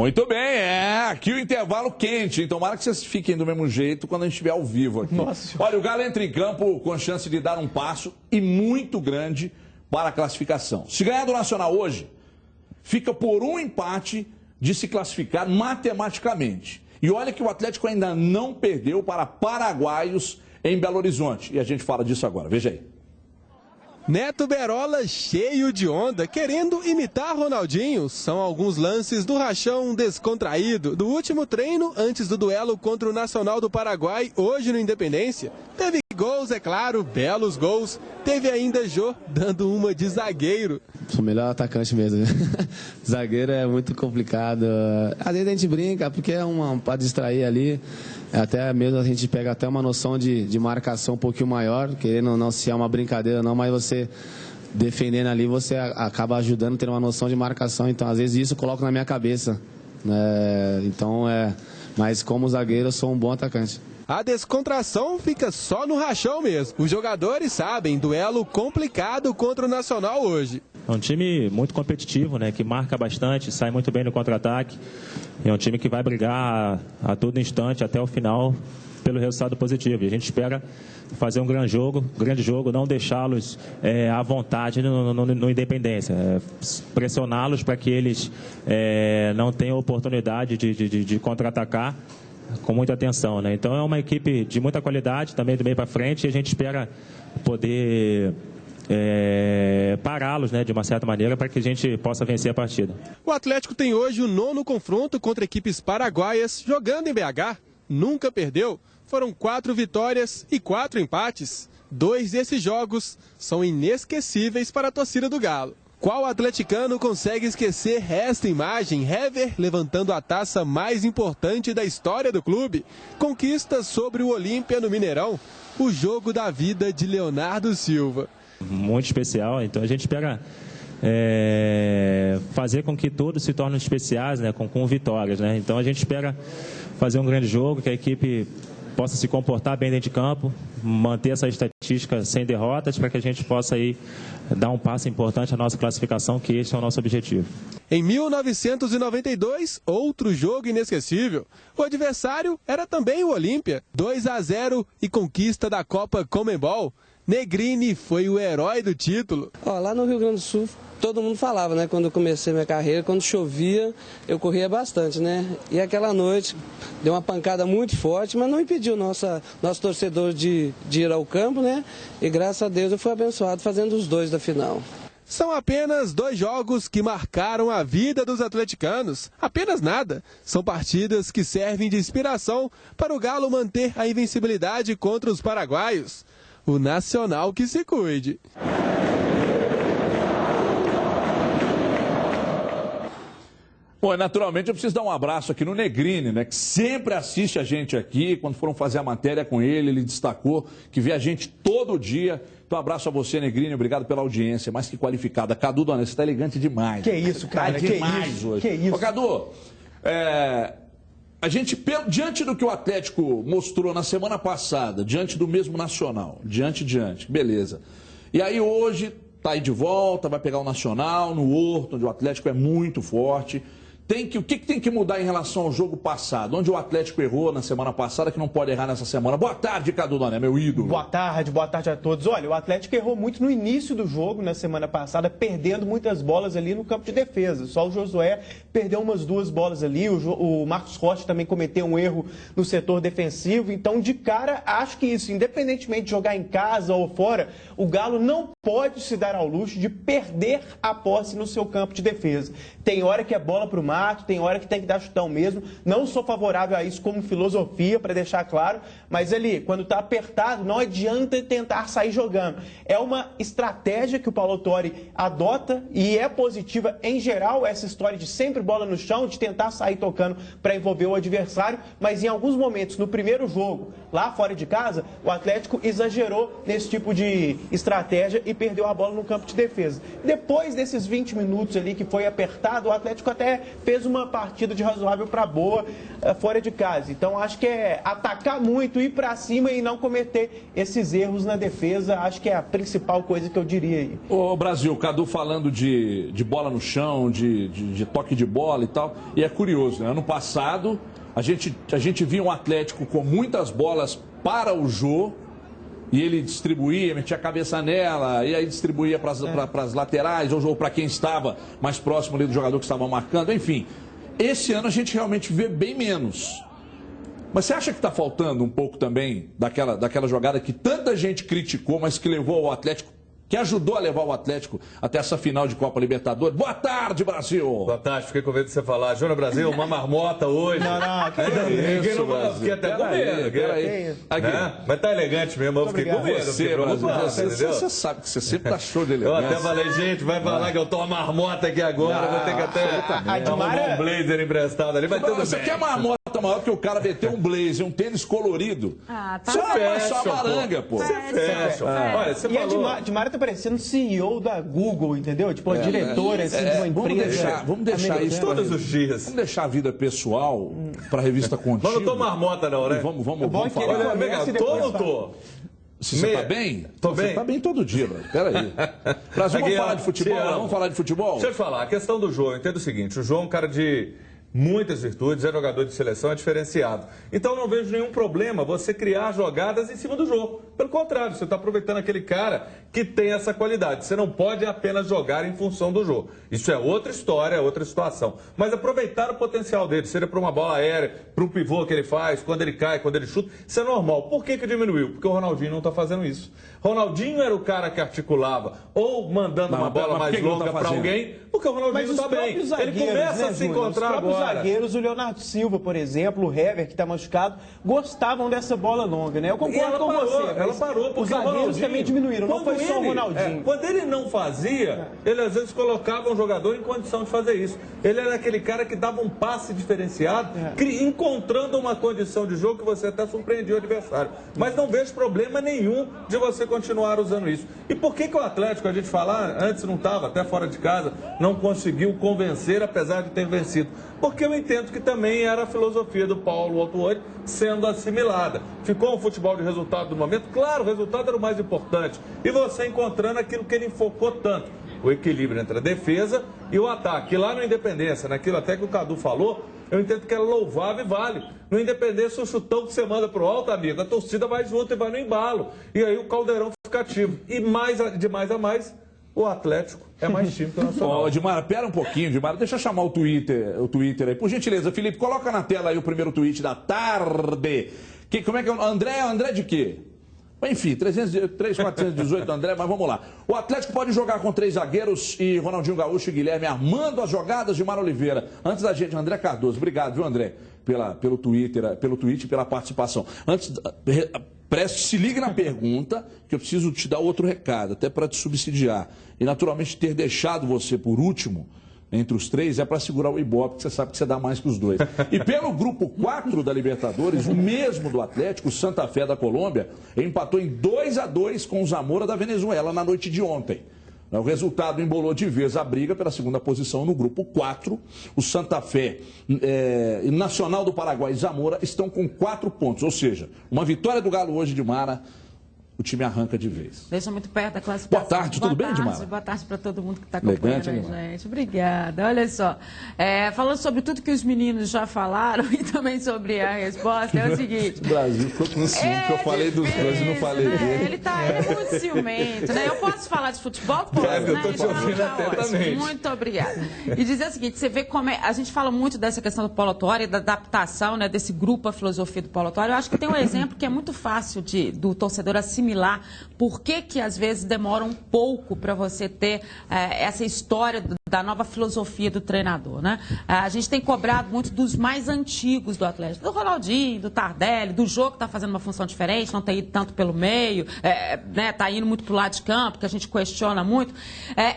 Muito bem, aqui o intervalo quente, hein? Tomara que vocês fiquem do mesmo jeito quando a gente estiver ao vivo aqui. Nossa. Olha, o Galo entra em campo com chance de dar um passo e muito grande para a classificação. Se ganhar do Nacional hoje, fica por um empate de se classificar matematicamente. E olha que o Atlético ainda não perdeu para paraguaios em Belo Horizonte. E a gente fala disso agora, veja aí. Neto Berola cheio de onda, querendo imitar Ronaldinho. São alguns lances do rachão descontraído do último treino antes do duelo contra o Nacional do Paraguai, hoje no Independência. Teve gols, é claro, belos gols. Teve ainda Jô dando uma de zagueiro. Sou o melhor atacante mesmo. Zagueiro é muito complicado. Às vezes a gente brinca, porque é para distrair ali. Até mesmo a gente pega até uma noção de marcação um pouquinho maior, querendo não se é uma brincadeira não, mas você defendendo ali, você acaba ajudando a ter uma noção de marcação. Então, às vezes, isso eu coloco na minha cabeça. Mas como zagueiro, eu sou um bom atacante. A descontração fica só no rachão mesmo. Os jogadores sabem, duelo complicado contra o Nacional hoje. É um time muito competitivo, né, que marca bastante, sai muito bem no contra-ataque. É um time que vai brigar a todo instante, até o final, pelo resultado positivo. E a gente espera fazer um grande jogo, não deixá-los à vontade no Independência. Pressioná-los para que eles não tenham oportunidade de contra-atacar com muita atenção, né? Então é uma equipe de muita qualidade, também do meio para frente, e a gente espera poder pará-los, né, de uma certa maneira, para que a gente possa vencer a partida. O Atlético tem hoje o 9º confronto contra equipes paraguaias, jogando em BH. Nunca perdeu. Foram 4 vitórias e 4 empates. 2 desses jogos são inesquecíveis para a torcida do Galo. Qual atleticano consegue esquecer esta imagem? Hever levantando a taça mais importante da história do clube. Conquista sobre o Olímpia no Mineirão. O jogo da vida de Leonardo Silva. Muito especial, então a gente espera fazer com que todos se tornem especiais, né, com vitórias, né? Então a gente espera fazer um grande jogo, que a equipe possa se comportar bem dentro de campo, manter essa estatística sem derrotas, para que a gente possa aí dar um passo importante à nossa classificação, que esse é o nosso objetivo. Em 1992, outro jogo inesquecível. O adversário era também o Olímpia. 2-0 e conquista da Copa Conmebol. Negrini foi o herói do título. Lá no Rio Grande do Sul, todo mundo falava, né? Quando eu comecei minha carreira, quando chovia, eu corria bastante, né? E aquela noite deu uma pancada muito forte, mas não impediu nosso torcedor de ir ao campo, né? E graças a Deus eu fui abençoado fazendo os 2 da final. São apenas 2 jogos que marcaram a vida dos atleticanos. Apenas nada. São partidas que servem de inspiração para o Galo manter a invencibilidade contra os paraguaios. O Nacional que se cuide. Bom, naturalmente eu preciso dar um abraço aqui no Negrini, né, que sempre assiste a gente aqui. Quando foram fazer a matéria com ele destacou que vê a gente todo dia. Então, abraço a você, Negrini, obrigado pela audiência, mais que qualificada. Cadu Donés, você está elegante demais. Que isso, cara, tá demais hoje. Que isso. Ô, Cadu, a gente, diante do que o Atlético mostrou na semana passada, diante do mesmo Nacional, diante, beleza. E aí hoje está aí de volta, vai pegar o Nacional no Horto, onde o Atlético é muito forte. O que tem que mudar em relação ao jogo passado? Onde o Atlético errou na semana passada, que não pode errar nessa semana? Boa tarde, Cadu Donés, meu ídolo. Boa tarde a todos. Olha, o Atlético errou muito no início do jogo, na semana passada, perdendo muitas bolas ali no campo de defesa. Só o Josué perdeu umas 2 bolas ali, o Marcos Rocha também cometeu um erro no setor defensivo. Então, de cara, acho que isso, independentemente de jogar em casa ou fora, o Galo não pode se dar ao luxo de perder a posse no seu campo de defesa. Tem hora que é bola pro Mato, tem hora que tem que dar chutão mesmo. Não sou favorável a isso como filosofia, para deixar claro, mas ali, quando tá apertado, não adianta tentar sair jogando. É uma estratégia que o Paulo Autori adota e é positiva em geral, essa história de sempre bola no chão, de tentar sair tocando para envolver o adversário, mas em alguns momentos, no primeiro jogo, lá fora de casa, o Atlético exagerou nesse tipo de estratégia e perdeu a bola no campo de defesa. Depois desses 20 minutos ali que foi apertado, o Atlético até fez fez uma partida de razoável para boa fora de casa. Então acho que é atacar muito, ir para cima e não cometer esses erros na defesa. Acho que é a principal coisa que eu diria aí. Ô Brasil, o Cadu falando de bola no chão, de toque de bola e tal. E é curioso, né? Ano passado a gente via um Atlético com muitas bolas para o Jô. E ele distribuía, metia a cabeça nela, e aí distribuía para as laterais, ou para quem estava mais próximo ali do jogador que estava marcando, enfim. Esse ano a gente realmente vê bem menos. Mas você acha que está faltando um pouco também daquela jogada que tanta gente criticou, mas que levou o Atlético, que ajudou a levar o Atlético até essa final de Copa Libertadores? Boa tarde, Brasil! Boa tarde, fiquei com medo de você falar. Júnior Brasil, uma marmota hoje. Não, que ninguém não vai ficar até com medo. Peraí. Mas tá elegante mesmo, eu fiquei com medo. Você sabe que você sempre tá show de elegância. Eu até falei, gente, vai falar que eu tô uma marmota aqui agora, vou ter que até tomar um blazer emprestado ali, mas tudo bem. Você quer marmota maior que o cara meter um blazer, um tênis colorido? Tá. Só maranga, pô. Você fecha. Olha, você falou... a Dimária tá parecendo CEO da Google, entendeu? Tipo, a diretora assim, de uma empresa. Vamos deixar isso todos os dias. Vamos deixar a vida pessoal para a revista Contínua. Mas não tô marmota não, né? Vamos falar. Tô ou não tô? Se você tá bem? Tô bem. Você tá bem todo dia, Brasil. Peraí. Brasil, vamos falar de futebol? Vamos falar de futebol? Deixa eu te falar, a questão do João, eu entendo o seguinte, o João é um cara de muitas virtudes, é jogador de seleção, é diferenciado. Então não vejo nenhum problema você criar jogadas em cima do jogo. Pelo contrário, você está aproveitando aquele cara que tem essa qualidade. Você não pode apenas jogar em função do jogo. Isso é outra história, é outra situação. Mas aproveitar o potencial dele, seja para uma bola aérea, para um pivô que ele faz, quando ele cai, quando ele chuta, isso é normal. Por que diminuiu? Porque o Ronaldinho não está fazendo isso. Ronaldinho era o cara que articulava, ou mandando uma bola mais longa para alguém, porque o Ronaldinho está bem. Ele começa a se encontrar agora. Os zagueiros, o Leonardo Silva, por exemplo, o Hever, que está machucado, gostavam dessa bola longa, né? Eu concordo com você. Ela parou, porque os zagueiros também diminuíram, não foi só o Ronaldinho. Quando ele não fazia, ele às vezes colocava um jogador em condição de fazer isso. Ele era aquele cara que dava um passe diferenciado, encontrando uma condição de jogo que você até surpreendia o adversário. Mas não vejo problema nenhum de você continuar usando isso. E por que o Atlético, a gente falar, antes não estava, até fora de casa, não conseguiu convencer, apesar de ter vencido? Porque eu entendo que também era a filosofia do Paulo Autuori sendo assimilada. Ficou um futebol de resultado no momento? Claro, o resultado era o mais importante. E você encontrando aquilo que ele enfocou tanto. O equilíbrio entre a defesa e o ataque. E lá no Independência, naquilo até que o Cadu falou, eu entendo que é louvável e vale. No Independência, o chutão que você manda pro alto, amigo, a torcida vai junto e vai no embalo. E aí o caldeirão fica ativo. E de mais a mais, o Atlético é mais time que o Nacional. Dimara, pera um pouquinho, Dimara. Deixa eu chamar o Twitter aí. Por gentileza, Felipe, coloca na tela aí o primeiro tweet da tarde. Como é que é o André de quê? Enfim, 418 André, mas vamos lá. O Atlético pode jogar com 3 zagueiros e Ronaldinho Gaúcho e Guilherme armando as jogadas de Mara Oliveira. Antes da gente, André Cardoso. Obrigado, viu, André, pelo tweet e pela participação. Se ligue na pergunta, que eu preciso te dar outro recado, até para te subsidiar. E, naturalmente, ter deixado você por último, entre os 3, é para segurar o Ibope, que você sabe que você dá mais que os 2. E pelo grupo 4 da Libertadores, o mesmo do Atlético, o Santa Fé da Colômbia, empatou em 2-2 com o Zamora da Venezuela na noite de ontem. O resultado embolou de vez a briga pela segunda posição no grupo 4. O Santa Fé, Nacional do Paraguai e Zamora estão com 4 pontos. Ou seja, uma vitória do Galo hoje de Mara, o time arranca de vez. Deixa muito perto da classificação. Boa tarde, tudo bem, Dimara? Boa tarde para todo mundo que está acompanhando a gente. Obrigada. Olha só, falando sobre tudo que os meninos já falaram e também sobre a resposta, é o seguinte... O Brasil ficou com ciúme, que eu falei dos dois e não falei dele. Ele é muito ciumento, né? Eu posso falar de futebol? Posso, né? Eu estou te ouvindo atentamente. Muito obrigada. E dizer o seguinte, você vê como a gente fala muito dessa questão do Paulo Autuori, da adaptação, né, desse grupo, a filosofia do Paulo Autuori. Eu acho que tem um exemplo que é muito fácil do torcedor assimilar por que às vezes demora um pouco para você ter essa história da nova filosofia do treinador, né? A gente tem cobrado muito dos mais antigos do Atlético, do Ronaldinho, do Tardelli, do jogo que está fazendo uma função diferente, não tem ido tanto pelo meio, está indo muito para o lado de campo, que a gente questiona muito.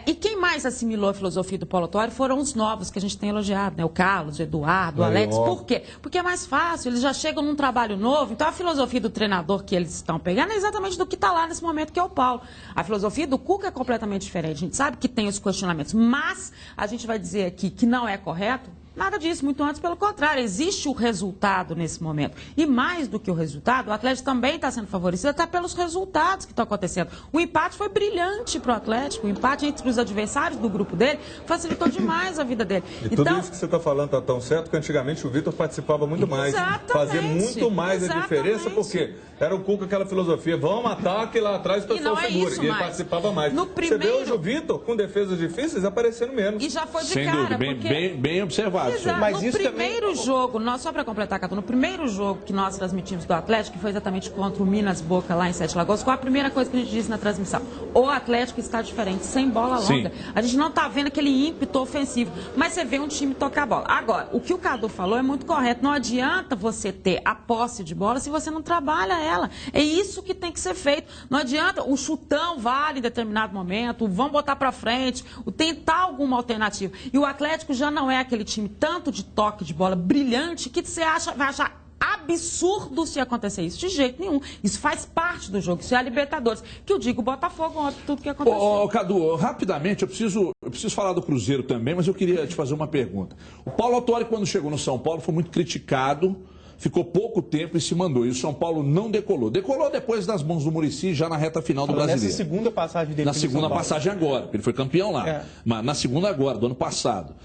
E quem mais assimilou a filosofia do Paulo Autuori foram os novos que a gente tem elogiado, né? O Carlos, o Eduardo, o Alex. Por quê? Porque é mais fácil, eles já chegam num trabalho novo, então a filosofia do treinador que eles estão pegando é exatamente do que está lá nesse momento, que é o Paulo. A filosofia do Cuca é completamente diferente. A gente sabe que tem os questionamentos, mas a gente vai dizer aqui que não é correto, Nada disso, muito antes, pelo contrário, existe o resultado nesse momento. E mais do que o resultado, o Atlético também está sendo favorecido até pelos resultados que estão acontecendo. O empate foi brilhante para o Atlético, o empate entre os adversários do grupo dele facilitou demais a vida dele. E tudo isso que você está falando está tão certo que antigamente o Vitor participava muito mais. Fazia muito mais a diferença, porque era o Cuca aquela filosofia, vamos matar que lá atrás o pessoal segura. E ele participava mais. Você vê hoje o Vitor com defesas difíceis aparecendo menos. E já foi de Sem cara, dúvida, bem observado. Exato. Mas no primeiro jogo, só para completar, Catu, no primeiro jogo que nós transmitimos do Atlético, que foi exatamente contra o Minas Boca lá em Sete Lagoas, qual a primeira coisa que a gente disse na transmissão? O Atlético está diferente, sem bola longa. Sim. A gente não está vendo aquele ímpeto ofensivo, mas você vê um time tocar a bola. Agora, o que o Cadu falou é muito correto. Não adianta você ter a posse de bola se você não trabalha ela. É isso que tem que ser feito. Não adianta o chutão vale em determinado momento, vamos botar para frente, tentar alguma alternativa. E o Atlético já não é aquele time tanto de toque de bola brilhante que você vai achar absurdo se acontecer isso. De jeito nenhum. Isso faz parte do jogo. Isso é a Libertadores. Que eu digo, Botafogo, ontem, tudo que aconteceu. Ô, Cadu, rapidamente, eu preciso falar do Cruzeiro também, mas eu queria te fazer uma pergunta. O Paulo Autuori, quando chegou no São Paulo, foi muito criticado, ficou pouco tempo e se mandou. E o São Paulo não decolou. Decolou depois das mãos do Muricy, já na reta final do Brasileiro. Nessa segunda passagem dele. Na segunda passagem agora, porque ele foi campeão lá. Mas na segunda agora, do ano passado.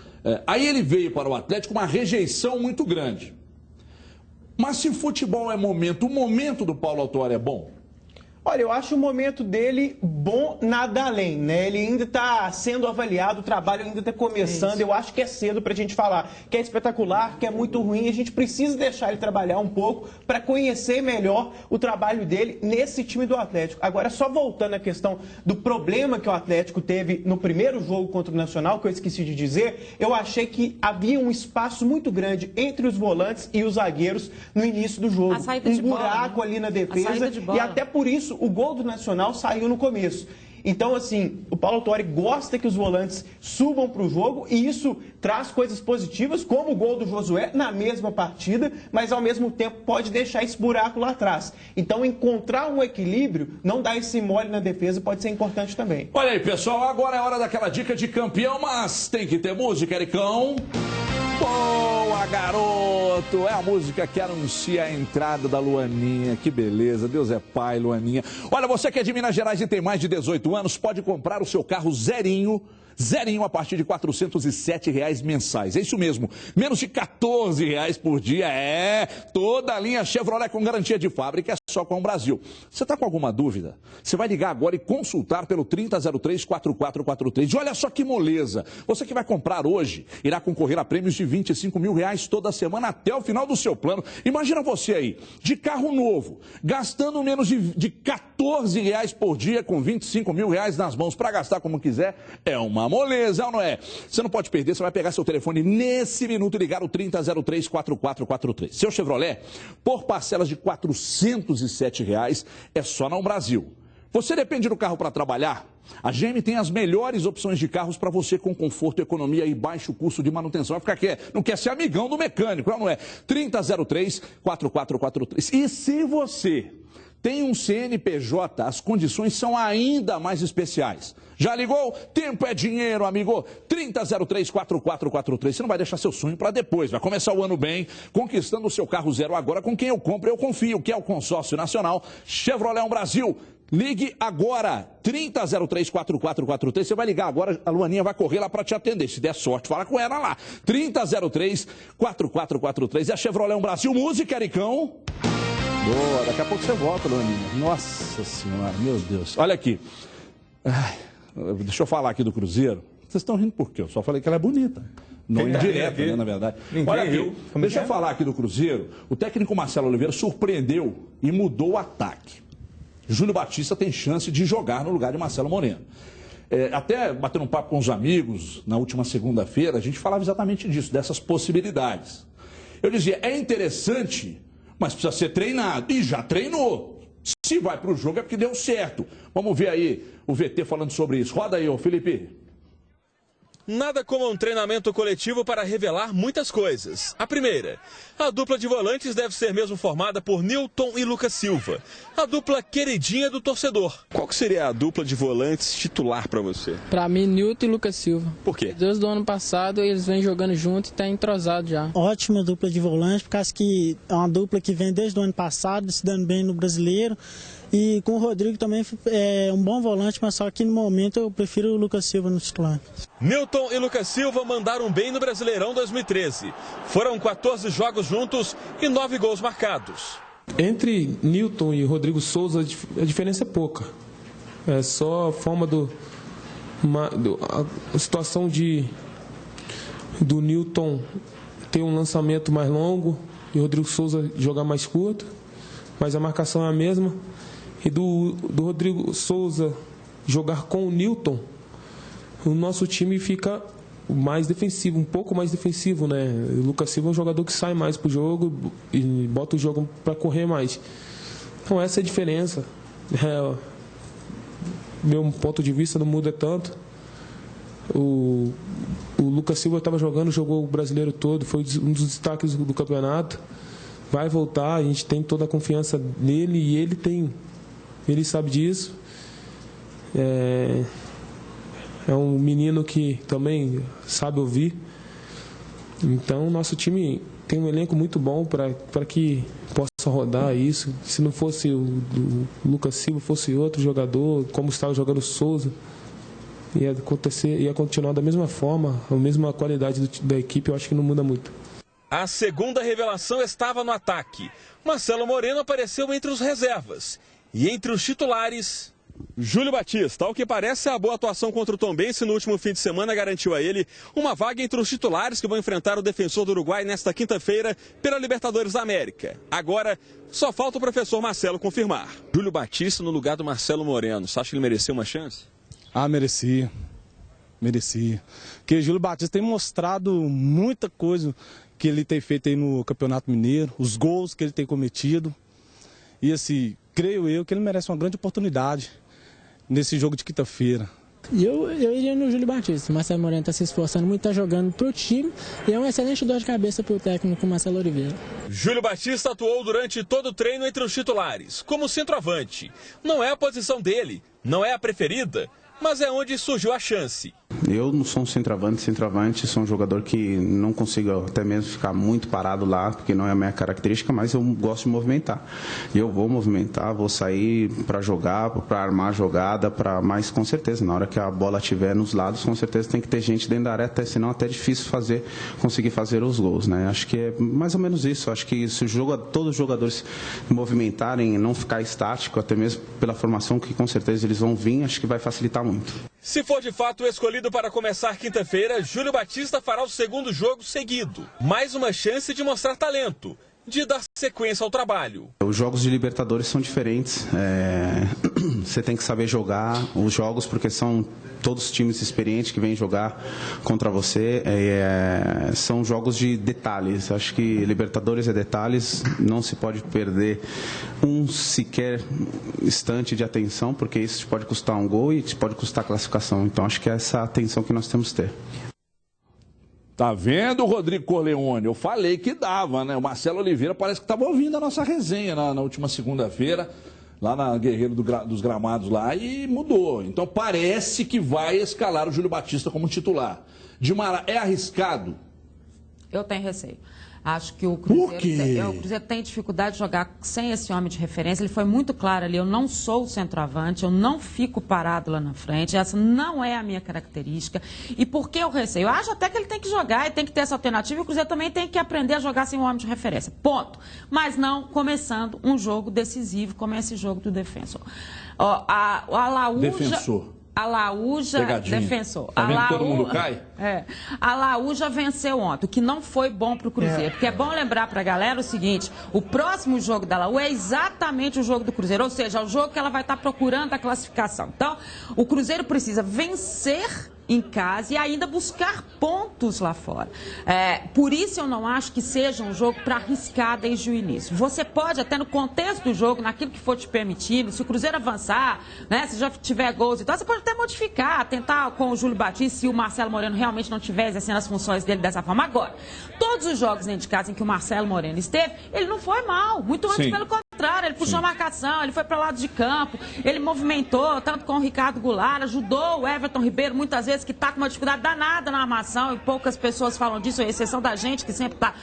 Aí ele veio para o Atlético com uma rejeição muito grande. Mas se futebol é momento, o momento do Paulo Autuori é bom? Olha, eu acho o momento dele bom, nada além, né? Ele ainda está sendo avaliado, o trabalho ainda está começando. Eu acho que é cedo para a gente falar que é espetacular, que é muito ruim. A gente precisa deixar ele trabalhar um pouco para conhecer melhor o trabalho dele nesse time do Atlético. Agora, só voltando à questão do problema que o Atlético teve no primeiro jogo contra o Nacional, que eu esqueci de dizer, eu achei que havia um espaço muito grande entre os volantes e os zagueiros no início do jogo. Um buraco ali na defesa e até por isso o gol do Nacional saiu no começo. Então, assim, o Paulo Autuori gosta que os volantes subam para o jogo e isso traz coisas positivas, como o gol do Josué na mesma partida, mas ao mesmo tempo pode deixar esse buraco lá atrás. Então, encontrar um equilíbrio, não dar esse mole na defesa, pode ser importante também. Olha aí, pessoal, agora é hora daquela dica de campeão, mas tem que ter música, Ericão. Boa, garoto! É a música que anuncia a entrada da Luaninha. Que beleza, Deus é pai, Luaninha. Olha, você que é de Minas Gerais e tem mais de 18 anos, pode comprar o seu carro zerinho a partir de R$ 407 mensais. É isso mesmo, menos de R$ 14 por dia. Toda a linha Chevrolet com garantia de fábrica, é só com o Brasil. Você está com alguma dúvida? Você vai ligar agora e consultar pelo 3003-4443. E olha só que moleza, você que vai comprar hoje irá concorrer a prêmios de R$ 25.000 toda semana até o final do seu plano. Imagina você aí, de carro novo, gastando menos de R$ 14 por dia com R$ 25.000 nas mãos para gastar como quiser. É uma moleza, ou não é? Você não pode perder, você vai pegar seu telefone nesse minuto e ligar o 3003-4443. Seu Chevrolet, por parcelas de R$ 407, é só no Brasil. Você depende do carro para trabalhar? A GM tem as melhores opções de carros para você com conforto, economia e baixo custo de manutenção. Vai ficar não quer ser amigão do mecânico, não é? 3003-4443. E se você tem um CNPJ, as condições são ainda mais especiais. Já ligou? Tempo é dinheiro, amigo. 3003-4443. Você não vai deixar seu sonho para depois. Vai começar o ano bem, conquistando o seu carro zero agora com quem eu compro, eu confio, que é o Consórcio Nacional Chevrolet Brasil. Ligue agora, 3003-4443. Você vai ligar agora, a Luaninha vai correr lá para te atender. Se der sorte, fala com ela lá. 3003-4443. É a Chevrolet Brasil. Música, Ericão. Boa, daqui a pouco você volta, Luaninha. Nossa Senhora, meu Deus. Olha aqui. Deixa eu falar aqui do Cruzeiro. Vocês estão rindo por quê? Eu só falei que ela é bonita. Não indireta, né, na verdade. Olha aqui, deixa eu falar aqui do Cruzeiro. O técnico Marcelo Oliveira surpreendeu e mudou o ataque. Júlio Batista tem chance de jogar no lugar de Marcelo Moreno. Até batendo um papo com os amigos na última segunda-feira, a gente falava exatamente disso, dessas possibilidades. Eu dizia, é interessante, mas precisa ser treinado. E já treinou. Se vai para o jogo é porque deu certo. Vamos ver aí o VT falando sobre isso. Roda aí, ô Felipe. Nada como um treinamento coletivo para revelar muitas coisas. A primeira, a dupla de volantes deve ser mesmo formada por Nilton e Lucas Silva, a dupla queridinha do torcedor. Qual que seria a dupla de volantes titular para você? Para mim, Nilton e Lucas Silva. Por quê? Desde o ano passado eles vêm jogando junto e tá entrosado já. Ótima dupla de volante, porque acho que é uma dupla que vem desde o ano passado, se dando bem no Brasileiro. E com o Rodrigo também é um bom volante, mas só que no momento eu prefiro o Lucas Silva no titular. Nilton e Lucas Silva mandaram bem no Brasileirão 2013. Foram 14 jogos juntos e 9 gols marcados. Entre Nilton e Rodrigo Souza a diferença é pouca. É só a forma a situação do Nilton ter um lançamento mais longo e o Rodrigo Souza jogar mais curto, mas a marcação é a mesma. E do Rodrigo Souza jogar com o Nilton, o nosso time fica mais defensivo, um pouco mais defensivo, né? O Lucas Silva é um jogador que sai mais pro jogo e bota o jogo para correr mais. Então essa é a diferença. Meu ponto de vista não muda tanto. O Lucas Silva estava jogou o brasileiro todo, foi um dos destaques do campeonato. Vai voltar, a gente tem toda a confiança nele e ele sabe disso. É um menino que também sabe ouvir. Então, o nosso time tem um elenco muito bom para que possa rodar isso. Se não fosse o Lucas Silva, fosse outro jogador, como estava jogando o Souza, ia continuar da mesma forma, a mesma qualidade da equipe, eu acho que não muda muito. A segunda revelação estava no ataque. Marcelo Moreno apareceu entre os reservas. E entre os titulares, Júlio Batista. Ao que parece, a boa atuação contra o Tombense no último fim de semana garantiu a ele uma vaga entre os titulares que vão enfrentar o Defensor do Uruguai nesta quinta-feira pela Libertadores da América. Agora, só falta o professor Marcelo confirmar. Júlio Batista no lugar do Marcelo Moreno. Você acha que ele mereceu uma chance? Merecia. Porque Júlio Batista tem mostrado muita coisa que ele tem feito aí no Campeonato Mineiro, os gols que ele tem cometido. E assim, creio eu que ele merece uma grande oportunidade nesse jogo de quinta-feira. Eu iria no Júlio Batista. O Marcelo Moreno está se esforçando muito, está jogando pro time e é um excelente dor de cabeça para o técnico Marcelo Oliveira. Júlio Batista atuou durante todo o treino entre os titulares, como centroavante. Não é a posição dele, não é a preferida, mas é onde surgiu a chance. Eu não sou um centroavante, sou um jogador que não consigo até mesmo ficar muito parado lá, porque não é a minha característica, mas eu gosto de movimentar. E eu vou movimentar, vou sair para jogar, para armar a jogada, mas com certeza, na hora que a bola estiver nos lados, com certeza tem que ter gente dentro da área, senão até é difícil conseguir fazer os gols, né? Acho que é mais ou menos isso. Acho que se todos os jogadores movimentarem, não ficar estático, até mesmo pela formação que com certeza eles vão vir, acho que vai facilitar muito. Se for de fato escolhido para começar quinta-feira, Júlio Batista fará o segundo jogo seguido. Mais uma chance de mostrar talento, de dar sequência ao trabalho. Os jogos de Libertadores são diferentes. Você tem que saber jogar os jogos, porque são todos times experientes que vêm jogar contra você. São jogos de detalhes. Acho que Libertadores é detalhes. Não se pode perder um sequer instante de atenção, porque isso te pode custar um gol e te pode custar a classificação. Então acho que é essa atenção que nós temos que ter. Tá vendo, Rodrigo Corleone? Eu falei que dava, né? O Marcelo Oliveira parece que estava ouvindo a nossa resenha na última segunda-feira, lá na Guerreiro dos Gramados lá, e mudou. Então parece que vai escalar o Júlio Batista como titular. Dimara, é arriscado? Eu tenho receio. Acho que o Cruzeiro tem dificuldade de jogar sem esse homem de referência. Ele foi muito claro ali, eu não sou o centroavante, eu não fico parado lá na frente, essa não é a minha característica. E por que o receio? Eu acho até que ele tem que jogar e tem que ter essa alternativa, e o Cruzeiro também tem que aprender a jogar sem um homem de referência. Ponto. Mas não começando um jogo decisivo como esse jogo do Defensor. A Alaúja... Defensor. Alaúja, Pegadinha. Defensor. Tá vendo que todo mundo cai? A Alaúja venceu ontem, o que não foi bom para o Cruzeiro. Porque é bom lembrar para a galera o seguinte, o próximo jogo da Alaú é exatamente o jogo do Cruzeiro, ou seja, é o jogo que ela vai estar procurando a classificação. Então, o Cruzeiro precisa vencer em casa e ainda buscar pontos lá fora. Por isso eu não acho que seja um jogo para arriscar desde o início. Você pode, até no contexto do jogo, naquilo que for te permitindo, se o Cruzeiro avançar, né, se já tiver gols e tal, você pode até modificar, tentar com o Júlio Batista, se o Marcelo Moreno realmente não estiver exercendo as funções dele dessa forma. Agora, todos os jogos dentro de casa em que o Marcelo Moreno esteve, ele não foi mal, muito antes pelo contrário, ele puxou a marcação, ele foi para o lado de campo, ele movimentou, tanto com o Ricardo Goulart, ajudou o Everton Ribeiro, muitas vezes, que está com uma dificuldade danada na armação, e poucas pessoas falam disso, a exceção da gente, que sempre está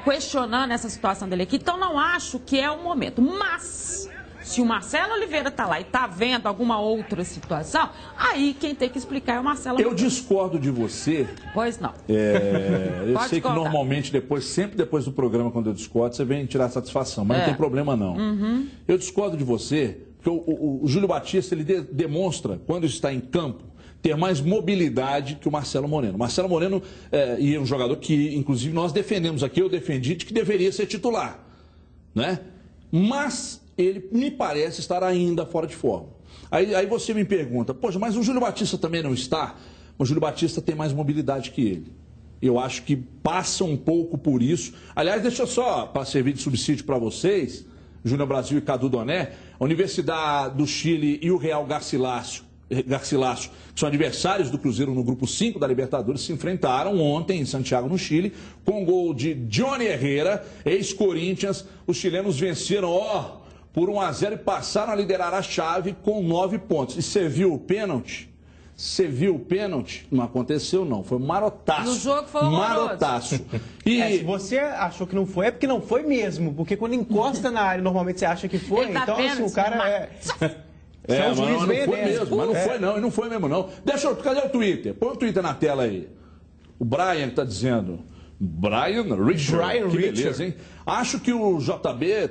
questionando essa situação dele aqui. Então, não acho que é o momento. Mas, se o Marcelo Oliveira está lá e está vendo alguma outra situação, aí quem tem que explicar é o Marcelo Oliveira. Eu discordo de você. Pois não. Eu sei que normalmente, sempre depois do programa, quando eu discordo, você vem tirar satisfação, mas não tem problema não. Eu discordo de você, porque o Júlio Batista, ele demonstra, quando está em campo, ter mais mobilidade que o Marcelo Moreno. O Marcelo Moreno é um jogador que, inclusive, nós defendemos aqui, eu defendi, de que deveria ser titular, né? Mas ele me parece estar ainda fora de forma. Aí você me pergunta, poxa, mas o Júlio Batista também não está? O Júlio Batista tem mais mobilidade que ele. Eu acho que passa um pouco por isso. Aliás, deixa eu só, para servir de subsídio para vocês, Júnior Brasil e Cadu Doné, a Universidade do Chile e o Real Garcilaso, que são adversários do Cruzeiro no grupo 5 da Libertadores, se enfrentaram ontem em Santiago, no Chile, com gol de Johnny Herrera, ex-Corinthians. Os chilenos venceram, por 1-0 e passaram a liderar a chave com 9 pontos. E você viu o pênalti? Você viu o pênalti? Não aconteceu, não. Foi marotaço. No jogo foi marotaço. E se você achou que não foi, é porque não foi mesmo. Porque quando encosta na área, normalmente você acha que foi. Então, assim, o cara mas não foi mesmo. Mas não foi, não. E não foi mesmo, não. Cadê o Twitter? Põe o Twitter na tela aí. O Brian está dizendo... Brian Richard, que beleza, hein? Acho que o JB,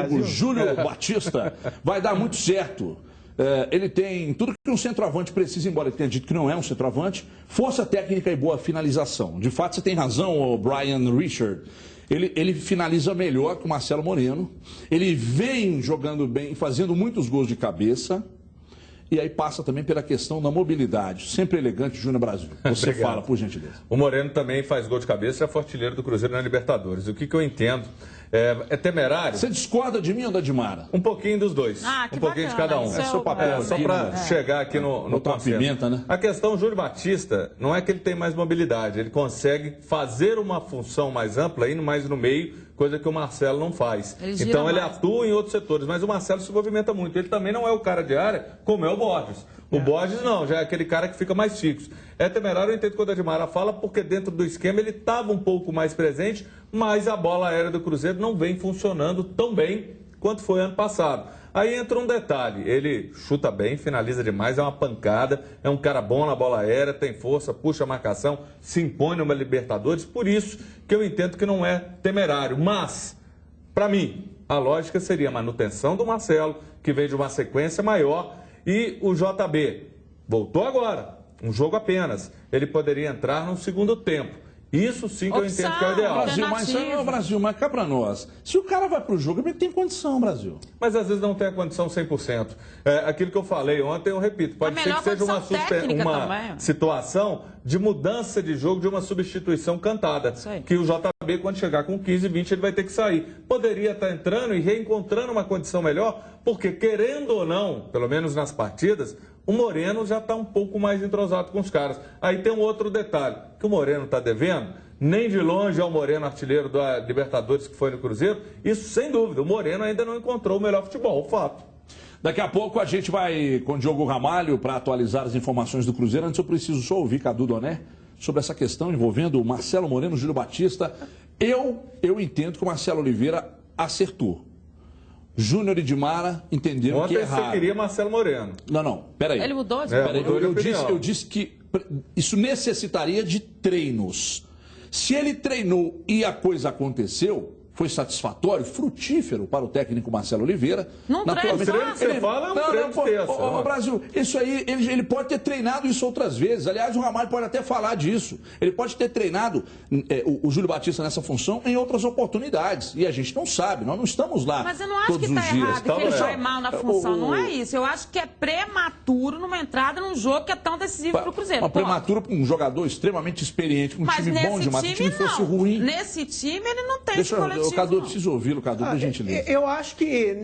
o Júlio Batista, vai dar muito certo. Ele tem tudo que um centroavante precisa, embora ele tenha dito que não é um centroavante, força técnica e boa finalização. De fato, você tem razão, o Brian Richard. Ele finaliza melhor que o Marcelo Moreno. Ele vem jogando bem, fazendo muitos gols de cabeça. E aí passa também pela questão da mobilidade. Sempre elegante, Júnior Brasil. Você fala, por gentileza. O Moreno também faz gol de cabeça e é fortilheiro do Cruzeiro na Libertadores. O que eu entendo é temerário. Você discorda de mim ou da Dimara? Um pouquinho dos dois. Um pouquinho de cada um. É seu papel. Só para chegar aqui no consenso. Pimenta, né? A questão, Júlio Batista, não é que ele tem mais mobilidade. Ele consegue fazer uma função mais ampla, indo mais no meio, coisa que o Marcelo não faz. Então ele atua em outros setores, mas o Marcelo se movimenta muito. Ele também não é o cara de área, como é o Borges. O Borges não, já é aquele cara que fica mais fixo. É temerário, eu entendo quando a Dimara fala, porque dentro do esquema ele estava um pouco mais presente, mas a bola aérea do Cruzeiro não vem funcionando tão bem quanto foi ano passado. Aí entra um detalhe, ele chuta bem, finaliza demais, é uma pancada, é um cara bom na bola aérea, tem força, puxa a marcação, se impõe numa Libertadores, por isso que eu entendo que não é temerário. Mas, para mim, a lógica seria a manutenção do Marcelo, que vem de uma sequência maior, e o JB voltou agora, um jogo apenas, ele poderia entrar no segundo tempo. Isso sim que eu entendo que é o ideal. Brasil, mas cá pra nós. Se o cara vai pro jogo, ele tem condição, Brasil. Mas às vezes não tem a condição 100%. Aquilo que eu falei ontem, eu repito. Pode ser que seja uma situação de mudança de jogo, de uma substituição cantada. Que o JB, quando chegar com 15, 20, ele vai ter que sair. Poderia estar entrando e reencontrando uma condição melhor, porque querendo ou não, pelo menos nas partidas, o Moreno já está um pouco mais entrosado com os caras. Aí tem um outro detalhe, que o Moreno está devendo, nem de longe é o Moreno artilheiro da Libertadores que foi no Cruzeiro. Isso sem dúvida, o Moreno ainda não encontrou o melhor futebol, fato. Daqui a pouco a gente vai com o Diogo Ramalho para atualizar as informações do Cruzeiro. Antes eu preciso só ouvir Cadu Doné sobre essa questão envolvendo o Marcelo Moreno, Júlio Batista. Eu entendo que o Marcelo Oliveira acertou. Júnior e Dimara entenderam que erraram. Ontem você queria Marcelo Moreno. Não, peraí. Ele mudou de eu disse que isso necessitaria de treinos. Se ele treinou e a coisa aconteceu, foi satisfatório, frutífero para o técnico Marcelo Oliveira. Não Naturalmente, treino que você fala é um treino de terça. Ô, Brasil, isso aí, ele pode ter treinado isso outras vezes. Aliás, o Ramalho pode até falar disso. Ele pode ter treinado o Júlio Batista nessa função em outras oportunidades. E a gente não sabe, nós não estamos lá. Mas eu não acho que está errado, que ele vai mal na função. Não é isso. Eu acho que é prematuro numa entrada num jogo que é tão decisivo para o Cruzeiro. Uma prematuro para um jogador extremamente experiente, um time bom demais. Se o time fosse ruim. Nesse time ele não tem esse coletivo. O Cadu, eu preciso ouvi-lo, Cadu, por gentileza. Eu acho que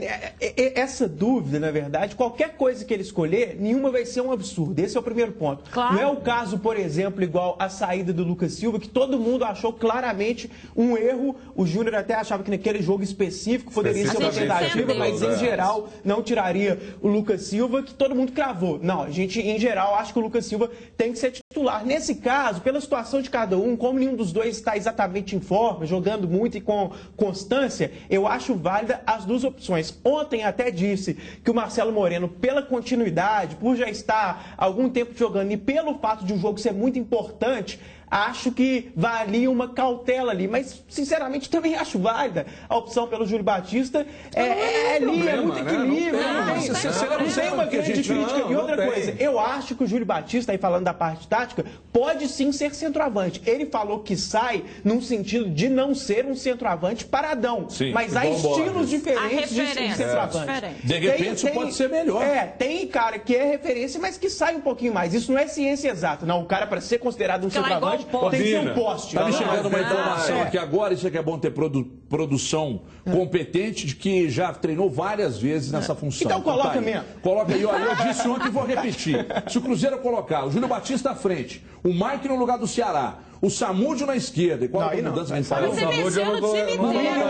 essa dúvida, na verdade, qualquer coisa que ele escolher, nenhuma vai ser um absurdo. Esse é o primeiro ponto. Claro. Não é o caso, por exemplo, igual a saída do Lucas Silva, que todo mundo achou claramente um erro. O Júnior até achava que naquele jogo específico poderia ser uma tentativa, mas em geral não tiraria o Lucas Silva, que todo mundo cravou. Não, a gente, em geral, acha que o Lucas Silva tem que ser titular. Nesse caso, pela situação de cada um, como nenhum dos dois está exatamente em forma, jogando muito e com constância, eu acho válida as duas opções. Ontem até disse que o Marcelo Moreno, pela continuidade, por já estar algum tempo jogando e pelo fato de o jogo ser muito importante, acho que valia uma cautela ali, mas sinceramente também acho válida a opção pelo Júlio Batista. É muito equilíbrio, não tem uma grande crítica. E outra coisa, eu acho que o Júlio Batista, aí falando da parte tática, pode sim ser centroavante. Ele falou que sai num sentido de não ser um centroavante paradão, sim, mas há estilos diferentes de centroavante. De repente isso pode ser melhor. Tem cara que é referência, mas que sai um pouquinho mais. Isso não é ciência exata. Não, o cara, para ser considerado um centroavante, tem que ser um poste. Está me chegando uma informação aqui agora, isso é que é bom ter produção competente, de que já treinou várias vezes nessa função. Então coloca mesmo. Coloca aí, olha, eu disse ontem e vou repetir. Se o Cruzeiro colocar o Júlio Batista à frente, o Mike no lugar do Ceará, o Samúdio na esquerda, e qual a mudança que a gente falou? Mas você mexeu no time inteiro,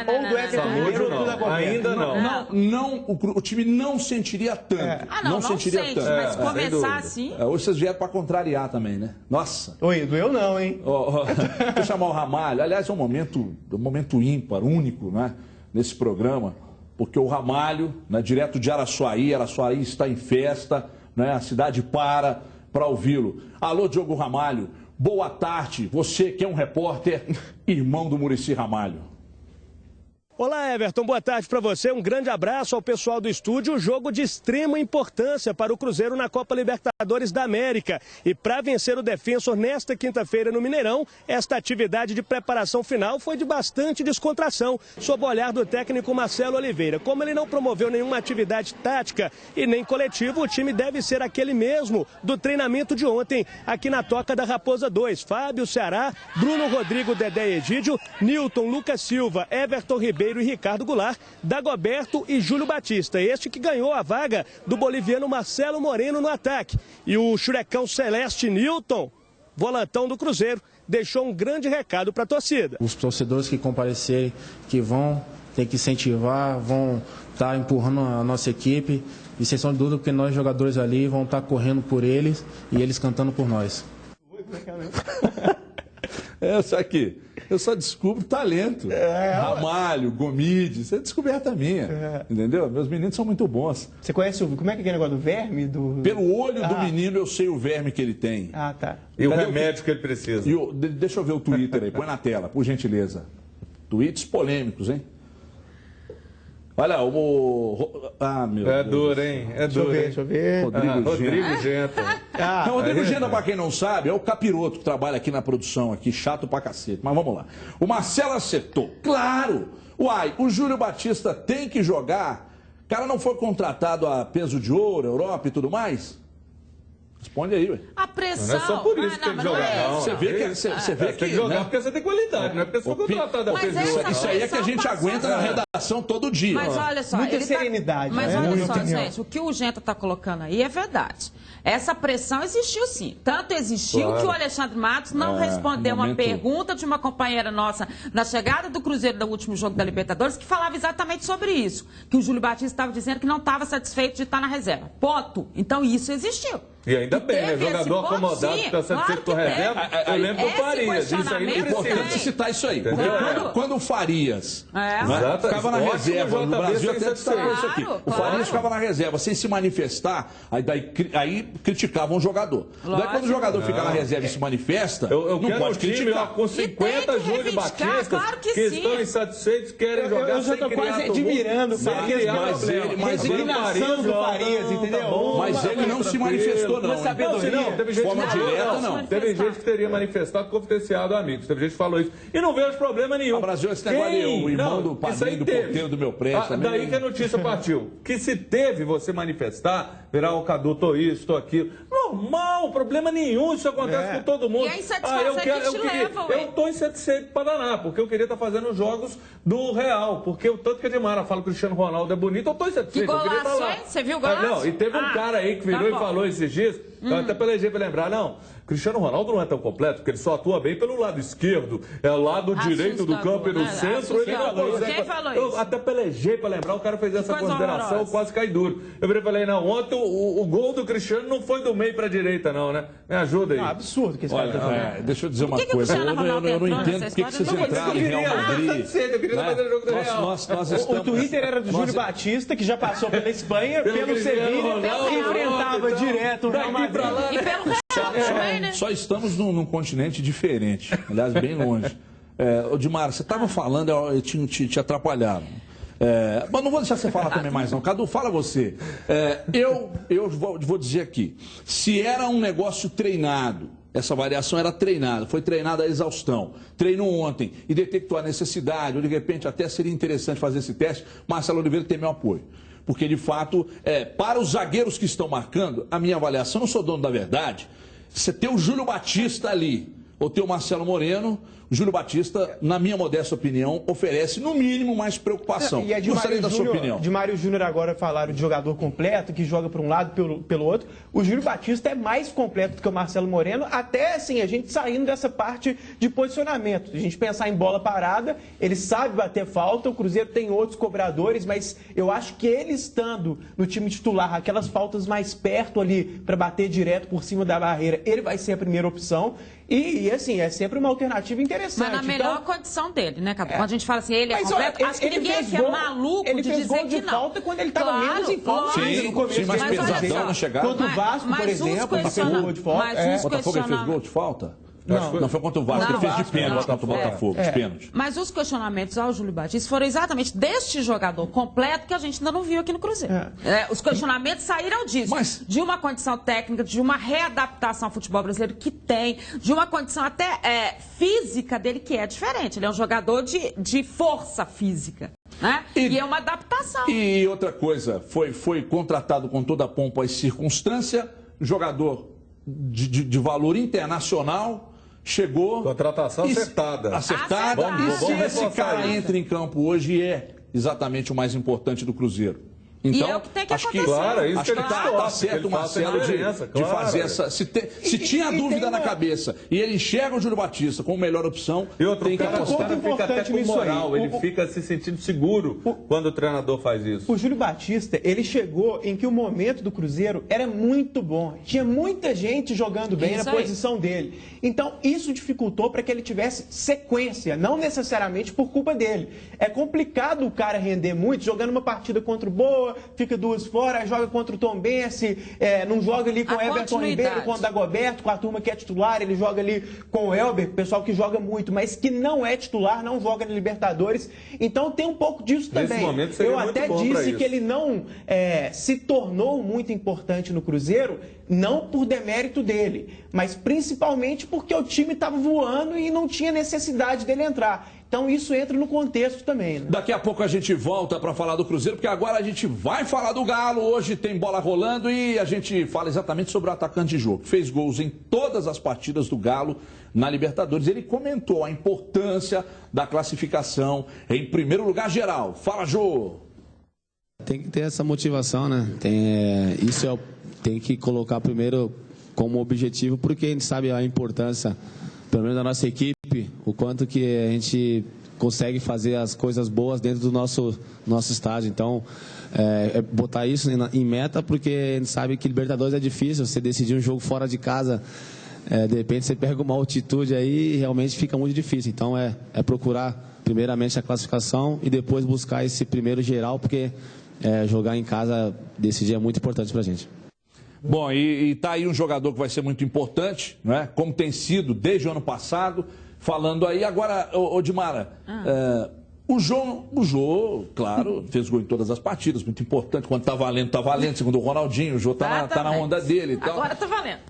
ou do Everton Ribeiro ou do Dagoberto. Ainda não. O time não sentiria tanto. Não sentiria sente, tanto. mas começar assim... Hoje vocês vieram para contrariar também, né? Nossa. Oi, doeu não, hein? Deixa eu chamar o Ramalho. Aliás, é um momento ímpar, único, né? Nesse programa, porque o Ramalho, né, direto de Araçuaí está em festa, né? A cidade para ouvi-lo. Alô, Diogo Ramalho. Boa tarde, você que é um repórter, irmão do Muricy Ramalho. Olá, Everton, boa tarde para você. Um grande abraço ao pessoal do estúdio. Um jogo de extrema importância para o Cruzeiro na Copa Libertadores da América. E para vencer o Defensor nesta quinta-feira no Mineirão, esta atividade de preparação final foi de bastante descontração, sob o olhar do técnico Marcelo Oliveira. Como ele não promoveu nenhuma atividade tática e nem coletiva, o time deve ser aquele mesmo do treinamento de ontem, aqui na Toca da Raposa 2. Fábio, Ceará, Bruno Rodrigo, Dedé e Egídio, Nilton, Lucas Silva, Everton Ribeiro e Ricardo Goulart, Dagoberto e Júlio Batista. Este que ganhou a vaga do boliviano Marcelo Moreno no ataque. E o churecão celeste Nilton, volantão do Cruzeiro, deixou um grande recado para a torcida. Os torcedores que comparecerem, que vão ter que incentivar, vão estar empurrando a nossa equipe. E sem sombra de dúvida, porque nós jogadores ali vão estar correndo por eles e eles cantando por nós. Eu só descubro talento. Ramalho, Gomide, isso é descoberta minha. Entendeu? Meus meninos são muito bons. Você conhece como é que é o negócio do verme? Pelo olho do menino eu sei o verme que ele tem. Ah, tá. E o remédio que ele precisa. Deixa eu ver o Twitter aí, põe na tela, por gentileza. Tweets polêmicos, hein? Olha, meu Deus. Duro, hein? É duro. Deixa eu ver. Rodrigo Genta. Rodrigo Genta, pra quem não sabe, é o capiroto que trabalha aqui na produção, aqui, chato pra cacete. Mas vamos lá. O Marcelo acertou. Claro! O Júlio Batista tem que jogar. O cara não foi contratado a peso de ouro, Europa e tudo mais? Responde aí, ué. A pressão... Não é só por isso que tem que jogar, não. Você vê que... Tem que jogar porque você tem qualidade, não é porque você foi contratado a peso de ouro. Isso aí é que a gente aguenta na redação todo dia. Mas olha só... Muita serenidade. Mas olha só, gente, o que o Genta está colocando aí é verdade. Essa pressão existiu sim. Tanto existiu que o Alexandre Matos não respondeu uma pergunta de uma companheira nossa na chegada do Cruzeiro do último jogo da Libertadores, que falava exatamente sobre isso. Que o Júlio Batista estava dizendo que não estava satisfeito de estar na reserva. Ponto. Então isso existiu. E ainda bem, né? Jogador acomodado que está satisfeito com a reserva. Eu lembro do Farias. Isso aí não é importante citar isso aí. Porque quando o Farias ficava na reserva. No Brasil até destacou isso aqui. Claro, o Farias ficava na reserva, sem se manifestar, aí criticavam o jogador. Daí quando o jogador fica na reserva e se manifesta, eu não quero pode um time criticar. com 50 Júlio Batistas claro que estão insatisfeitos, querem jogar eu já tô quase admirando o Farias, resignação do Farias, entendeu? Mas ele não se manifestou, não. Teve gente forma direta, não. Teve gente que teria manifestado confidenciado amigos. Teve gente que falou isso. E não vejo problema nenhum. O Brasil, esse negócio de o irmão do padrinho do porteiro do meu prédio também. Daí que a notícia partiu. Que se teve você manifestar, virar o Cadu, tô isso, tô aquilo. Normal, problema nenhum. Isso acontece com todo mundo. E a insatisfação eu tô insatisfeito para danar, porque eu queria estar fazendo jogos do Real. Porque o tanto que a Dimara fala que o Cristiano Ronaldo é bonito, eu tô insatisfeito. Que golaço, hein? Você viu o golaço? Não, e teve um cara aí que virou e falou esses dias, eu até pelejei pra lembrar, não, Cristiano Ronaldo não é tão completo, porque ele só atua bem pelo lado esquerdo, é o lado direito do campo e no centro, ele não consegue. Quem falou eu isso? até pelejei pra lembrar, o cara fez essa consideração, horrorosa. quase cai duro. Eu virei e falei, não, ontem o gol do Cristiano não foi do meio pra direita não, né? Me ajuda aí. É um absurdo que esse cara tá falando. Deixa eu dizer uma coisa, eu não entendo por que vocês entraram em Real Madrid. Eu queria fazer o jogo do Real. Nós estamos... O Twitter era do Júlio Batista, que já passou pela Espanha, pelo Sevilha, enfrentava direto o Real Madrid. E pelo Real também, né? Só estamos num continente diferente, aliás, bem longe. Dimar, você estava falando, eu te atrapalharam. Mas não vou deixar você falar também mais não. Cadu, fala você. Eu vou dizer aqui, se era um negócio treinado, essa variação era treinada, foi treinada a exaustão, treinou ontem e detectou a necessidade, ou de repente até seria interessante fazer esse teste, Marcelo Oliveira tem meu apoio. Porque, de fato, para os zagueiros que estão marcando, a minha avaliação, eu não sou dono da verdade, você ter o Júlio Batista ali, ou ter o Marcelo Moreno, o Júlio Batista, na minha modesta opinião, oferece, no mínimo, mais preocupação. E a Gostaria da sua opinião. De Mário Júnior agora falaram de jogador completo, que joga para um lado pelo outro. O Júlio Batista é mais completo do que o Marcelo Moreno, até assim, a gente saindo dessa parte de posicionamento. A gente pensar em bola parada, ele sabe bater falta, o Cruzeiro tem outros cobradores, mas eu acho que ele estando no time titular, aquelas faltas mais perto ali para bater direto por cima da barreira, ele vai ser a primeira opção. E assim, é sempre uma alternativa interessante. Mas na melhor condição dele, né, Cadu? Quando a gente fala assim, ele é completo, acho que ninguém aqui é maluco de dizer que não. Ele fez gol de falta quando ele estava menos em falta. Sim, mais pesadão na chegada. Contra o Vasco, por exemplo, ele fez gol de falta. Botafogo ele fez gol de falta? Não foi contra o Vasco, ele fez de pênalti contra o Botafogo, de pênalti. Mas os questionamentos ao Júlio Batista foram exatamente deste jogador completo que a gente ainda não viu aqui no Cruzeiro. Os questionamentos saíram disso, de uma condição técnica, de uma readaptação ao futebol brasileiro que tem, de uma condição até física dele que é diferente. Ele é um jogador de força física. Né? E é uma adaptação. E outra coisa, foi contratado com toda a pompa e circunstância, jogador de valor internacional, chegou... Contratação acertada. Acertada. E se esse cara entra em campo hoje, é exatamente o mais importante do Cruzeiro. Então, e é o que tem que acho que, acontecer. acho que tá certo o Marcelo de fazer essa... Se tinha dúvida na cabeça e ele enxerga o Júlio Batista como melhor opção, tem que apostar. O cara fica até com moral, ele fica se sentindo seguro quando o treinador faz isso. O Júlio Batista, ele chegou em que o momento do Cruzeiro era muito bom. Tinha muita gente jogando bem na posição dele. Então, isso dificultou para que ele tivesse sequência, não necessariamente por culpa dele. É complicado o cara render muito jogando uma partida contra o Boa, fica duas fora, joga contra o Tombense, não joga ali com o Everton Ribeiro, com o Dagoberto, com a turma que é titular, ele joga ali com o Elber, pessoal que joga muito, mas que não é titular, não joga na Libertadores. Então tem um pouco disso também. Eu até disse que ele não se tornou muito importante no Cruzeiro, não por demérito dele, mas principalmente porque o time estava voando e não tinha necessidade dele entrar. Então isso entra no contexto também. Né? Daqui a pouco a gente volta para falar do Cruzeiro, porque agora a gente vai falar do Galo. Hoje tem bola rolando e a gente fala exatamente sobre o atacante de jogo. Fez gols em todas as partidas do Galo na Libertadores. Ele comentou a importância da classificação em primeiro lugar geral. Fala, Jô! Tem que ter essa motivação, né? Tem que colocar primeiro como objetivo, porque a gente sabe a importância, pelo menos da nossa equipe, o quanto que a gente consegue fazer as coisas boas dentro do nosso estádio. Então, botar isso em meta, porque a gente sabe que Libertadores é difícil, você decidir um jogo fora de casa de repente você pega uma altitude aí e realmente fica muito difícil. Então é procurar primeiramente a classificação e depois buscar esse primeiro geral, porque jogar em casa desse dia é muito importante pra gente. Bom, e tá aí um jogador que vai ser muito importante, né? Como tem sido desde o ano passado, falando aí. Agora, Dimara, o Jô, claro, fez gol em todas as partidas, muito importante. Quando tá valendo, segundo o Ronaldinho, o Jô tá na onda dele e tal. Agora tá valendo.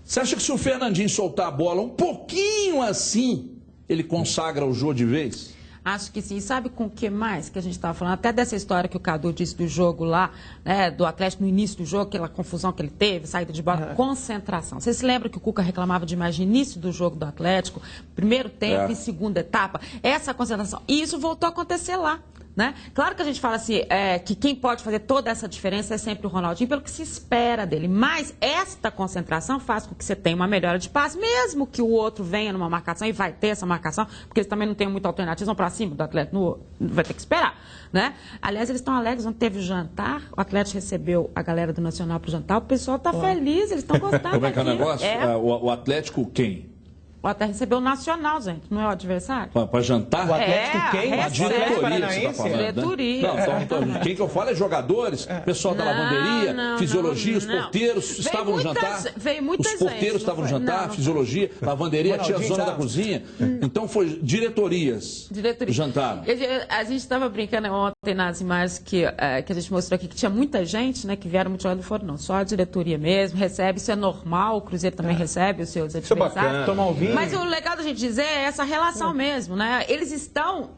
Você acha que se o Fernandinho soltar a bola um pouquinho assim, ele consagra o Jô de vez? Acho que sim. Sabe com o que mais que a gente estava falando? Até dessa história que o Cadu disse do jogo lá, né, do Atlético no início do jogo, aquela confusão que ele teve, saída de bola, concentração. Você se lembra que o Cuca reclamava demais no início do jogo do Atlético, primeiro tempo e segunda etapa? Essa concentração. E isso voltou a acontecer lá. Né? Claro que a gente fala assim, que quem pode fazer toda essa diferença é sempre o Ronaldinho, pelo que se espera dele. Mas esta concentração faz com que você tenha uma melhora de passe, mesmo que o outro venha numa marcação, e vai ter essa marcação, porque eles também não têm muita alternativa, vão para cima do Atlético, vai ter que esperar. Né? Aliás, eles estão alegres, ontem teve o jantar, o Atlético recebeu a galera do Nacional para o jantar, o pessoal está feliz, eles estão gostando. Como é que é o negócio? O Atlético quem? O Atlético recebeu o Nacional, gente, não é o adversário? Para jantar? O Atlético quem? A diretoria, você tá falando, diretoria. Não, quem que eu falo é jogadores, pessoal da lavanderia, fisiologia, os porteiros estavam no jantar. Veio muita gente. Os porteiros estavam no jantar, fisiologia, lavanderia, tinha a zona da cozinha. Então foi diretorias jantaram. A gente estava brincando ontem nas imagens que a gente mostrou aqui, que tinha muita gente, né, que vieram muito jogador, não foram não, só a diretoria mesmo, recebe, isso é normal, o Cruzeiro também recebe os seus adversários. Tomar um vinho. Mas o legal da gente dizer é essa relação mesmo, né? Eles estão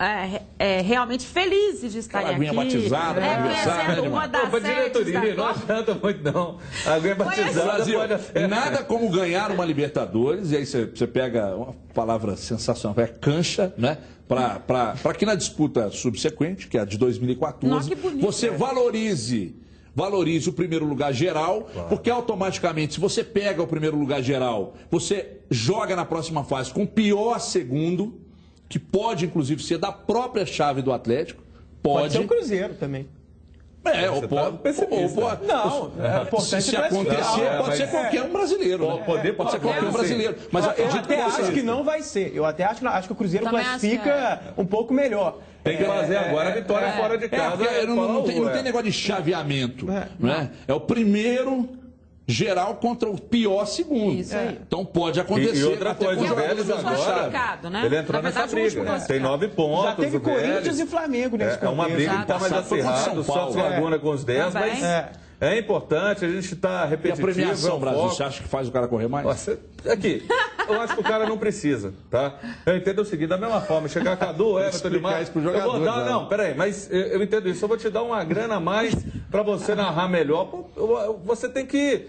realmente felizes de estarem aqui. Batizada, conhecendo uma das sedes diretoria, não adianta muito não. A aguinha batizada pode ser. Nada como ganhar uma Libertadores, e aí você pega uma palavra sensacional, cancha, né? Para que na disputa subsequente, que é a de 2014, você valorize o primeiro lugar geral, porque automaticamente, se você pega o primeiro lugar geral, você joga na próxima fase com o pior segundo, que pode, inclusive, ser da própria chave do Atlético. Pode ser o Cruzeiro também. Se acontecer, pode ser qualquer um brasileiro. Pode ser qualquer um brasileiro. Mas eu até acho que não vai ser. Eu até acho que o Cruzeiro classifica um pouco melhor. Tem que fazer agora a vitória fora de casa. Não tem negócio de chaveamento. É o primeiro geral contra o pior segundo. Isso aí. Então pode acontecer. E outra coisa, o Vélez agora, né? ele entrou nessa briga. Tem 9 pontos. Já teve Corinthians e Flamengo nesse contexto. É uma briga que está mais acirrada, o Santos Laguna com os 10, mas é importante, a gente está repetitivo. E a premiação, Brasil, você acha que faz o cara correr mais? Aqui, eu acho que o cara não precisa, tá? Eu entendo o seguinte, da mesma forma, chegar Cadu, Everton demais, eu vou dar, não, peraí, mas eu entendo isso, eu vou te dar uma grana a mais para você narrar melhor, você tem que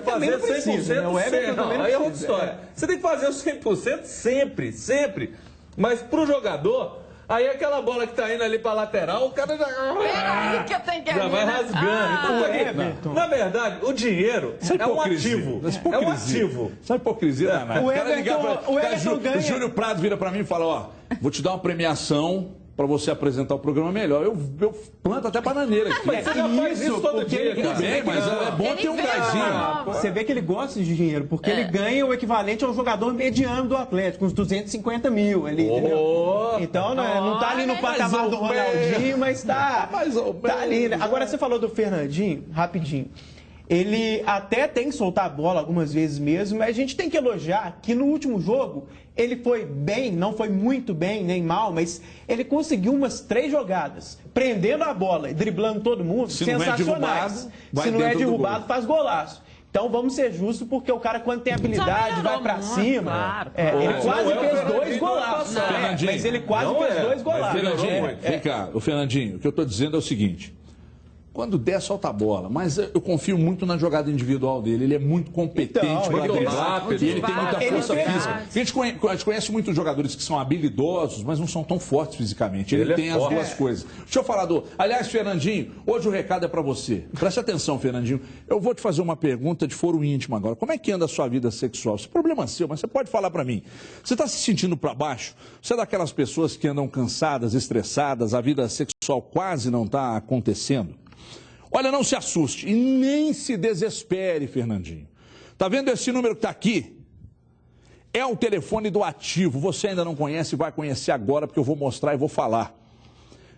fazer 100%, precisa, né? O Everton não, aí é outra história. Você tem que fazer o 100% sempre, mas pro jogador... Aí aquela bola que tá indo ali pra lateral, o cara já... Peraí que eu tenho que... Já vai rasgando. Então, na verdade, o dinheiro é um ativo. É um ativo. Isso é hipocrisia danada. O Everton ganha. O Júlio Prado vira pra mim e fala, vou te dar uma premiação para você apresentar o programa melhor. Eu planto até bananeira aqui. Mas você já faz isso todo dia, tudo bem, mas é bom ter um gásinho. Você vê que ele gosta de dinheiro, porque ele ganha o equivalente a um jogador mediano do Atlético, uns 250 mil ali, entendeu? Então, não tá ali no patamar do Ronaldinho, mas tá ali. Né? Agora, você falou do Fernandinho, rapidinho. Ele até tem que soltar a bola algumas vezes mesmo, mas a gente tem que elogiar que no último jogo ele foi bem, não foi muito bem, nem mal, mas ele conseguiu umas 3 jogadas, prendendo a bola e driblando todo mundo, sensacionais. Se não é derrubado, faz golaço. Então vamos ser justos, porque o cara, quando tem habilidade, vai pra cima. Ele quase fez 2 golaços. Mas ele quase fez 2 golaços. Vem cá, o Fernandinho, o que eu tô dizendo é o seguinte. Quando der, solta a bola. Mas eu confio muito na jogada individual dele. Ele é muito competente para driblar. E ele tem muita força física. A gente conhece muitos jogadores que são habilidosos, mas não são tão fortes fisicamente. Ele tem as duas coisas. Deixa eu falar Aliás, Fernandinho, hoje o recado é para você. Preste atenção, Fernandinho. Eu vou te fazer uma pergunta de foro íntimo agora. Como é que anda a sua vida sexual? Esse problema é seu, mas você pode falar para mim. Você está se sentindo para baixo? Você é daquelas pessoas que andam cansadas, estressadas, a vida sexual quase não está acontecendo? Olha, não se assuste e nem se desespere, Fernandinho. Tá vendo esse número que está aqui? É o telefone do Ativo. Você ainda não conhece, vai conhecer agora, porque eu vou mostrar e vou falar.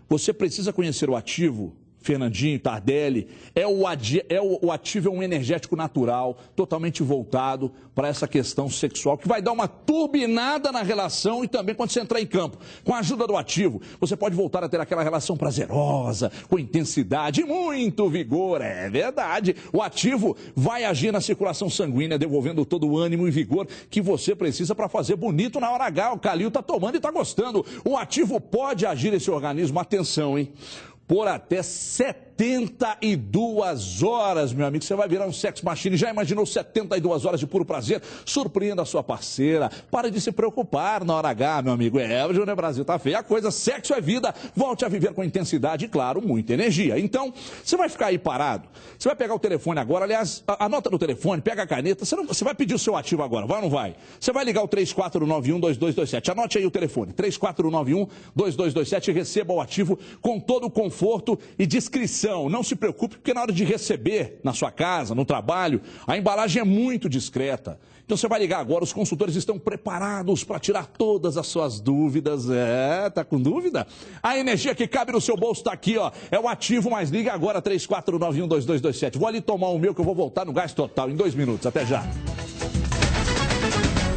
Você precisa conhecer o Ativo, Fernandinho, Tardelli. O Ativo é um energético natural, totalmente voltado para essa questão sexual, que vai dar uma turbinada na relação e também quando você entrar em campo. Com a ajuda do Ativo, você pode voltar a ter aquela relação prazerosa, com intensidade e muito vigor. É verdade. O Ativo vai agir na circulação sanguínea, devolvendo todo o ânimo e vigor que você precisa para fazer bonito na hora H. O Calil tá tomando e tá gostando. O Ativo pode agir nesse organismo, atenção, hein? Por até 72 horas, meu amigo. Você vai virar um sex machine. Já imaginou 72 horas de puro prazer? Surpreenda a sua parceira. Pare de se preocupar na hora H, meu amigo. O Júnior Brasil tá feia a coisa. Sexo é vida. Volte a viver com intensidade e, claro, muita energia. Então, você vai ficar aí parado. Você vai pegar o telefone agora. Aliás, anota no telefone, pega a caneta. Você vai pedir o seu Ativo agora, vai ou não vai? Você vai ligar o 3491-2227. Anote aí o telefone. 3491-2227 e receba o Ativo com todo o conforto e discrição. Não se preocupe, porque na hora de receber na sua casa, no trabalho, a embalagem é muito discreta. Então você vai ligar agora, os consultores estão preparados para tirar todas as suas dúvidas. Tá com dúvida? A energia que cabe no seu bolso está aqui, ó. É o Ativo, mas liga agora 3491-2227. Vou ali tomar o meu que eu vou voltar no Gás Total em 2 minutos. Até já.